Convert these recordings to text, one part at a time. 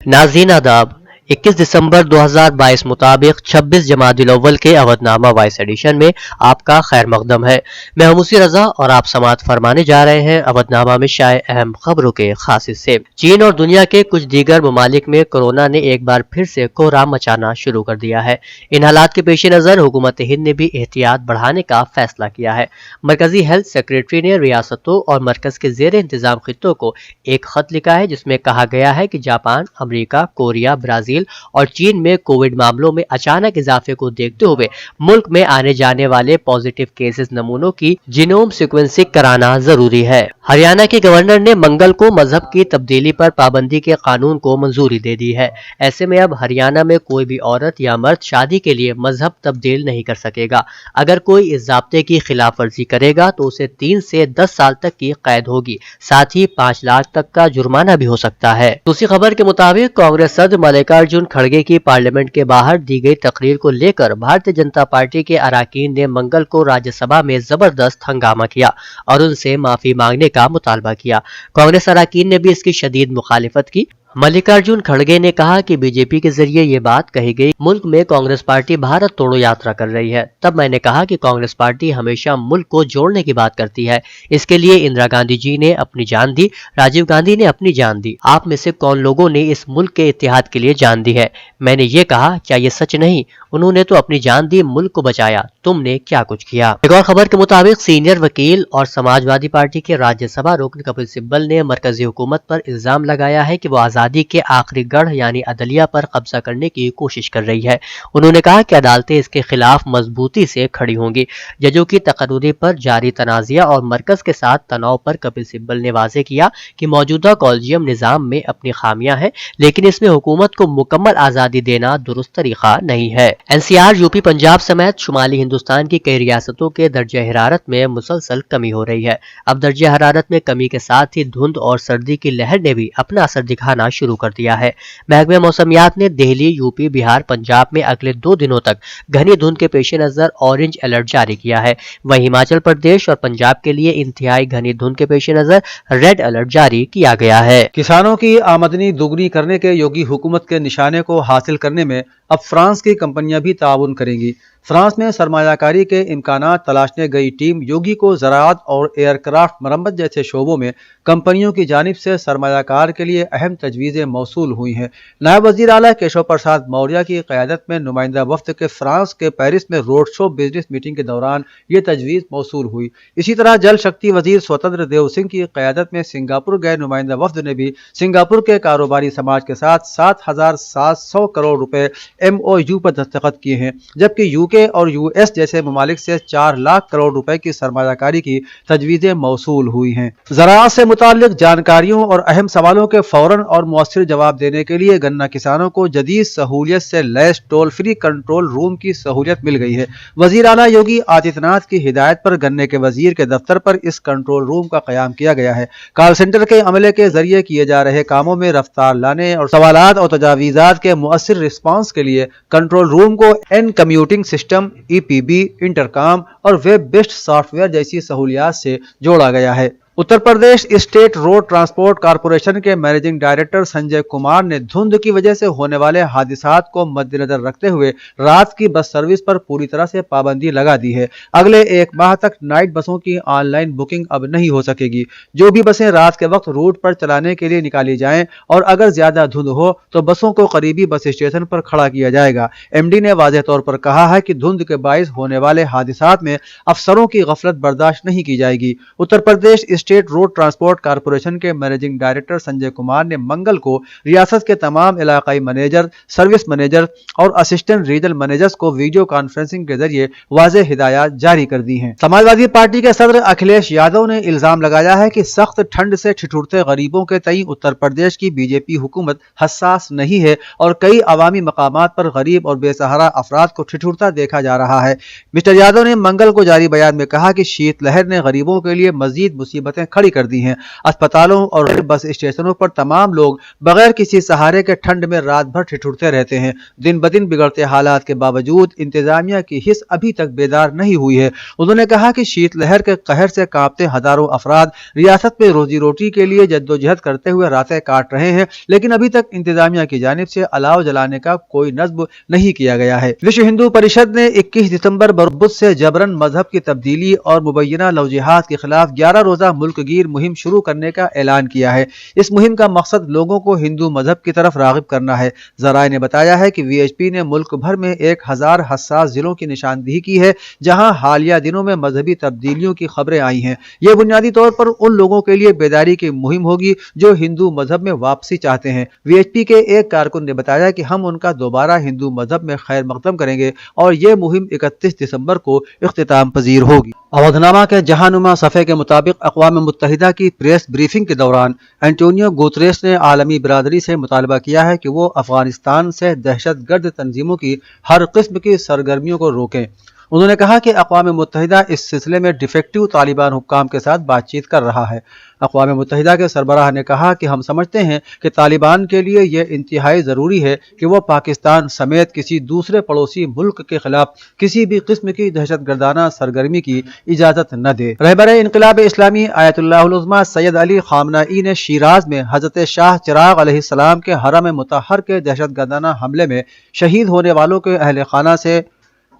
नाज़रीन आदाब। 21 दिसंबर 2022 मुताबिक 26 जमादिल अव्वल के अवधनामा वॉइस एडिशन में आपका खैर मकदम है। मैं हमूसी रजा और आप समात फरमाने जा रहे हैं अवधनामा में शाये अहम खबरों के खास हिस्से। चीन और दुनिया के कुछ दीगर ममालिक में कोरोना ने एक बार फिर से कोहराम मचाना शुरू कर दिया है। इन हालात के पेश नज़र हुकूमत हिंद ने भी एहतियात बढ़ाने का फैसला किया है। मरकजी हेल्थ सेक्रेटरी ने रियासतों और मरकज के जेर इंतजाम खित्तों को एक खत लिखा है जिसमें कहा गया है कि जापान, अमरीका, कोरिया, ब्राजील और चीन में कोविड मामलों में अचानक इजाफे को देखते हुए मुल्क में आने जाने वाले पॉजिटिव केसेस नमूनों की जीनोम सीक्वेंसिंग कराना जरूरी है। हरियाणा के गवर्नर ने मंगल को मजहब की तब्दीली पर पाबंदी के कानून को मंजूरी दे दी है। ऐसे में अब हरियाणा में कोई भी औरत या मर्द शादी के लिए मजहब तब्दील नहीं कर सकेगा। अगर कोई इस ज़ाब्ते की खिलाफ वर्जी करेगा तो उसे 3 से 10 साल तक की कैद होगी, साथ ही 5 लाख तक का जुर्माना भी हो सकता है। दूसरी खबर के मुताबिक कांग्रेस सदर मल्लिकार्जुन खड़गे की पार्लियामेंट के बाहर दी गई तकरीर को लेकर भारतीय जनता पार्टी के अराकीन ने मंगल को राज्यसभा में जबरदस्त हंगामा किया और उनसे माफी मांगने का मुतालबा किया। कांग्रेस अराकीन ने भी इसकी शदीद मुखालिफत की। मल्लिकार्जुन खड़गे ने कहा कि बीजेपी के जरिए ये बात कही गई मुल्क में कांग्रेस पार्टी भारत तोड़ो यात्रा कर रही है। तब मैंने कहा कि कांग्रेस पार्टी हमेशा मुल्क को जोड़ने की बात करती है। इसके लिए इंदिरा गांधी जी ने अपनी जान दी, राजीव गांधी ने अपनी जान दी। आप में से कौन लोगों ने इस मुल्क के इत्तेहाद के लिए जान दी है? मैंने ये कहा, क्या ये सच नहीं? उन्होंने तो अपनी जान दी, मुल्क को बचाया, तुमने क्या कुछ किया? एक और खबर के मुताबिक सीनियर वकील और समाजवादी पार्टी के राज्यसभा रुकन कपिल सिब्बल ने मरकजी हुकूमत पर इल्जाम लगाया है कि वो आजादी के आखिरी गढ़ यानी अदलिया पर कब्जा करने की कोशिश कर रही है। उन्होंने कहा कि अदालतें इसके खिलाफ मजबूती से खड़ी होंगी। जजों की तकर्रुरी पर जारी तनाजिया और मरकज के साथ तनाव पर कपिल सिब्बल ने वाजे किया कि मौजूदा कॉलेजियम निजाम में अपनी खामियां हैं, लेकिन इसमें हुकूमत को मुकम्मल आजादी देना दुरुस्त तरीका नहीं है। एनसीआर, यूपी, पंजाब समेत शुमाली हिंदुस्तान की कई रियासतों के दर्जे हरारत में मुसलसल कमी हो रही है। अब दर्जे हरारत में कमी के साथ ही धुंध और सर्दी की लहर ने भी अपना असर दिखाना शुरू कर दिया है। महकमे मौसमियात ने दिल्ली, यूपी, बिहार, पंजाब में अगले 2 दिनों तक घनी धुंध के पेश नजर ऑरेंज अलर्ट जारी किया है। वहीं हिमाचल प्रदेश और पंजाब के लिए इंतहाई घनी धुंध के पेश नजर रेड अलर्ट जारी किया गया है। किसानों की आमदनी दोगुनी करने के योगी हुकूमत के निशाने को हासिल करने में अब फ्रांस की कंपनियां भी ताउन करेंगी। फ्रांस में सरमायाकारी के इम्कानात तलाशने गई टीम योगी को ज़राअत और एयरक्राफ्ट मरम्मत जैसे शोबों में कंपनियों की जानिब से सरमायाकार के लिए अहम तजवीज़ें मौसूल हुई हैं। नायब वज़ीर आला केशव प्रसाद मौर्य की क़यादत में नुमाइंदा वफ़द के फ्रांस के पेरिस में रोड शो बिजनेस मीटिंग के दौरान ये तजवीज़ मौसूल हुई। इसी तरह जल शक्ति वज़ीर स्वतंत्र देव सिंह की क़यादत में सिंगापुर गए नुमाइंदा वफ़द ने भी सिंगापुर के कारोबारी समाज के साथ 7,700 करोड़ रुपए MOU पर दस्तखत किए हैं, जबकि यूके और US जैसे ममालिक से 4 लाख करोड़ रुपए की सरमायाकारी की तजवीज़ें मौसूल हुई हैं। ज़राअत से मुताल्लिक जानकारियों और अहम सवालों के फौरन और मौसर जवाब देने के लिए गन्ना किसानों को जदीद सहूलियत से lace toll free control room की सहूलियत मिल गई है। वज़ीर आला योगी आदित्यनाथ की हिदायत पर गन्ने के वजीर के दफ्तर पर इस कंट्रोल रूम का क़याम किया गया है। कॉल सेंटर के अमले के जरिए किए जा रहे कामों में रफ्तार लाने और सवालात और तजावीज़ात के मुअस्सिर रिस्पांस के लिए कंट्रोल रूम को एन कम्यूटिंग सिस्टम, EPB, इंटरकॉम और वेब बेस्ड सॉफ्टवेयर जैसी सहूलियात से जोड़ा गया है। Uttar Pradesh state road transport corporation के मैनेजिंग डायरेक्टर संजय कुमार ने धुंध की वजह से होने वाले हादिसात को मद्देनजर रखते हुए रात की बस सर्विस पर पूरी तरह से पाबंदी लगा दी है। अगले 1 माह तक नाइट बसों की ऑनलाइन बुकिंग अब नहीं हो सकेगी। जो भी बसें रात के वक्त रूट पर चलाने के लिए निकाली जाएं और अगर ज्यादा धुंध हो तो बसों को करीबी बस स्टेशन पर खड़ा किया जाएगा। MD ने वाज़ेह तौर पर कहा है कि धुंध के बाइस होने वाले हादिसात में अफसरों की गफलत बर्दाश्त नहीं की जाएगी। उत्तर Pradesh state road transport corporation के मैनेजिंग डायरेक्टर संजय कुमार ने मंगल को रियासत के तमाम इलाकाई मैनेजर, सर्विस मैनेजर और असिस्टेंट रीजनल मैनेजर्स को वीडियो कॉन्फ्रेंसिंग के जरिए वाज़ेह हिदायत जारी कर दी हैं। समाजवादी पार्टी के सदर अखिलेश यादव ने इल्जाम लगाया है कि सख्त ठंड से ठिठुरते गरीबों के तई उत्तर प्रदेश की बीजेपी हुकूमत हसास नहीं है और कई अवामी मकामात पर गरीब और बेसहारा अफराद को ठिठुरता देखा जा रहा है। मिस्टर यादव ने मंगल को जारी बयान में कहा कि शीत लहर ने गरीबों के लिए मजीद मुसीबतें عمارتیں کھڑی کر دی ہیں۔ اسپتالوں اور بس اسٹیشنوں پر تمام لوگ بغیر کسی سہارے کے ٹھنڈ میں رات بھر ٹھٹھرتے رہتے ہیں۔ دن بدن بگڑتے حالات کے باوجود انتظامیہ کی حس ابھی تک بیدار نہیں ہوئی ہے۔ انہوں نے کہا کہ شیت لہر کے قہر سے کانپتے ہزاروں افراد ریاست میں روزی روٹی کے لیے جدوجہد کرتے ہوئے راتیں کاٹ رہے ہیں، لیکن ابھی تک انتظامیہ کی جانب سے الاؤ جلانے کا کوئی نصب نہیں کیا گیا ہے۔ وشو ہندو پریشد نے 21 دسمبر بربط سے جبرن مذہب کی تبدیلی اور مبینہ لو جہاد کے خلاف 11 روزہ ملک گیر مہم شروع کرنے کا اعلان کیا ہے۔ اس مہم کا مقصد لوگوں کو ہندو مذہب کی طرف راغب کرنا ہے۔ ذرائع نے بتایا ہے کہ وی ایچ پی نے ملک بھر میں 1000 حساس ضلعوں کی نشاندہی کی ہے جہاں حالیہ دنوں میں مذہبی تبدیلیوں کی خبریں آئی ہیں۔ یہ بنیادی طور پر ان لوگوں کے لیے بیداری کی مہم ہوگی جو ہندو مذہب میں واپسی چاہتے ہیں۔ وی ایچ پی کے ایک کارکن نے بتایا کہ ہم ان کا دوبارہ ہندو مذہب میں خیر مقدم کریں گے اور یہ مہم 31 دسمبر کو اختتام پذیر ہوگی۔ اودھ نامہ کے جہانما صفحے کے مطابق اقوام متحدہ کی پریس بریفنگ کے دوران اینٹونیو گوتریس نے عالمی برادری سے مطالبہ کیا ہے کہ وہ افغانستان سے دہشت گرد تنظیموں کی ہر قسم کی سرگرمیوں کو روکیں۔ انہوں نے کہا کہ اقوام متحدہ اس سلسلے میں ڈیفیکٹو طالبان حکام کے ساتھ بات چیت کر رہا ہے۔ اقوام متحدہ کے سربراہ نے کہا کہ ہم سمجھتے ہیں کہ طالبان کے لیے یہ انتہائی ضروری ہے کہ وہ پاکستان سمیت کسی دوسرے پڑوسی ملک کے خلاف کسی بھی قسم کی دہشت گردانہ سرگرمی کی اجازت نہ دے۔ رہبر انقلاب اسلامی آیت اللہ العظمیٰ سید علی خامنہئی نے شیراز میں حضرت شاہ چراغ علیہ السلام کے حرم مطہر کے دہشت گردانہ حملے میں شہید ہونے والوں کے اہل خانہ سے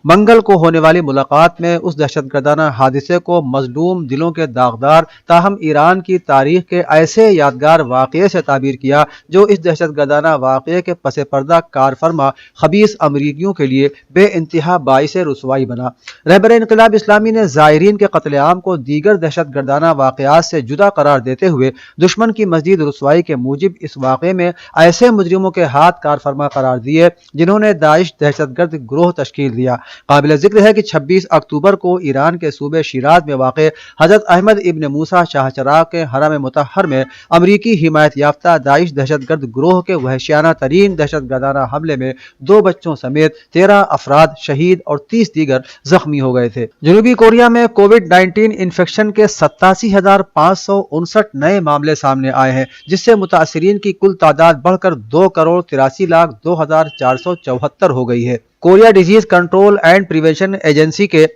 منگل کو ہونے والی ملاقات میں اس دہشت گردانہ حادثے کو مظلوم دلوں کے داغدار تاہم ایران کی تاریخ کے ایسے یادگار واقعے سے تعبیر کیا جو اس دہشت گردانہ واقعے کے پس پردہ کار فرما خبیث امریکیوں کے لیے بے انتہا باعث رسوائی بنا۔ رہبر انقلاب اسلامی نے زائرین کے قتل عام کو دیگر دہشت گردانہ واقعات سے جدا قرار دیتے ہوئے دشمن کی مزید رسوائی کے موجب اس واقعے میں ایسے مجرموں کے ہاتھ کار فرما قرار دیے جنہوں نے داعش دہشت گرد گروہ تشکیل دیا۔ قابل ذکر ہے کہ 26 اکتوبر کو ایران کے صوبے شیراز میں واقع حضرت احمد ابن موسیٰ شاہ چراغ کے حرم مطہر میں امریکی حمایت یافتہ داعش دہشت گرد گروہ کے وحشیانہ ترین دہشت گردانہ حملے میں 2 بچوں سمیت 13 افراد شہید اور 30 دیگر زخمی ہو گئے تھے۔ جنوبی کوریا میں کووڈ-19 انفیکشن کے 87,559 نئے معاملے سامنے آئے ہیں جس سے متاثرین کی کل تعداد بڑھ کر 2,83,02,474 ہو گئی ہے۔ Korea disease control and prevention agency کے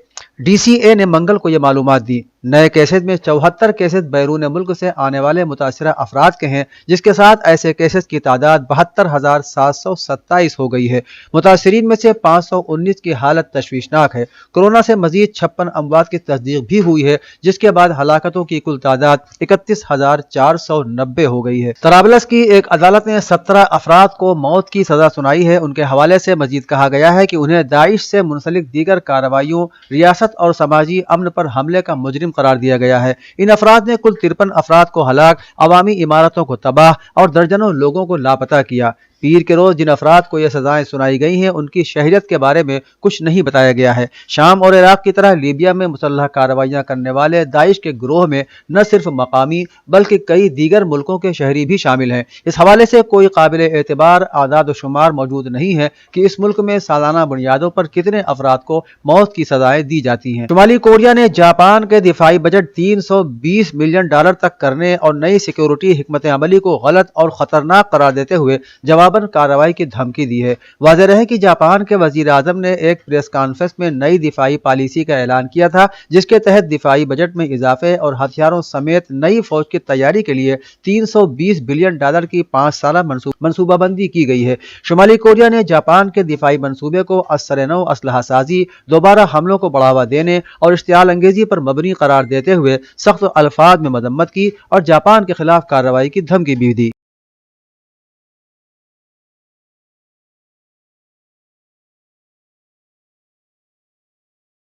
DCA نے منگل کو یہ معلومات دی۔ نئے کیسز میں 74 کیسز بیرون ملک سے آنے والے متاثرہ افراد کے ہیں جس کے ساتھ ایسے کیسز کی تعداد 72,727 ہو گئی ہے۔ متاثرین میں سے 519 کی حالت تشویشناک ہے۔ کورونا سے مزید 56 اموات کی تصدیق بھی ہوئی ہے جس کے بعد ہلاکتوں کی کل تعداد 31,490 ہو گئی ہے۔ طرابلس کی ایک عدالت نے 17 افراد کو موت کی سزا سنائی ہے۔ ان کے حوالے سے مزید کہا گیا ہے کہ انہیں داعش سے منسلک دیگر کارروائیوں، ریاست اور سماجی امن پر حملے کا مجرم قرار دیا گیا ہے۔ ان افراد نے کل 53 افراد کو ہلاک، عوامی عمارتوں کو تباہ اور درجنوں لوگوں کو لاپتہ کیا۔ پیر کے روز جن افراد کو یہ سزائیں سنائی گئی ہیں ان کی شہریت کے بارے میں کچھ نہیں بتایا گیا ہے۔ شام اور عراق کی طرح لیبیا میں مسلح کارروائیاں کرنے والے داعش کے گروہ میں نہ صرف مقامی بلکہ کئی دیگر ملکوں کے شہری بھی شامل ہیں۔ اس حوالے سے کوئی قابل اعتبار اعداد و شمار موجود نہیں ہے کہ اس ملک میں سالانہ بنیادوں پر کتنے افراد کو موت کی سزائیں دی جاتی ہیں۔ شمالی کوریا نے جاپان کے دفاعی بجٹ $320 ملین تک کرنے اور نئی سیکیورٹی حکمت عملی کو غلط اور خطرناک قرار دیتے ہوئے جواباً کارروائی کی دھمکی دی ہے۔ واضح رہے کہ جاپان کے وزیر اعظم نے ایک پریس کانفرنس میں نئی دفاعی پالیسی کا اعلان کیا تھا جس کے تحت دفاعی بجٹ میں اضافے اور ہتھیاروں سمیت نئی فوج کی تیاری کے لیے $320 بلین کی 5 سالہ منصوبہ بندی کی گئی ہے۔ شمالی کوریا نے جاپان کے دفاعی منصوبے کو اثر نو اسلحہ سازی، دوبارہ حملوں کو بڑھاوا دینے اور اشتعال انگیزی پر مبنی قرار دیتے ہوئے سخت الفاظ میں مذمت کی اور جاپان کے خلاف کارروائی کی دھمکی بھی دی۔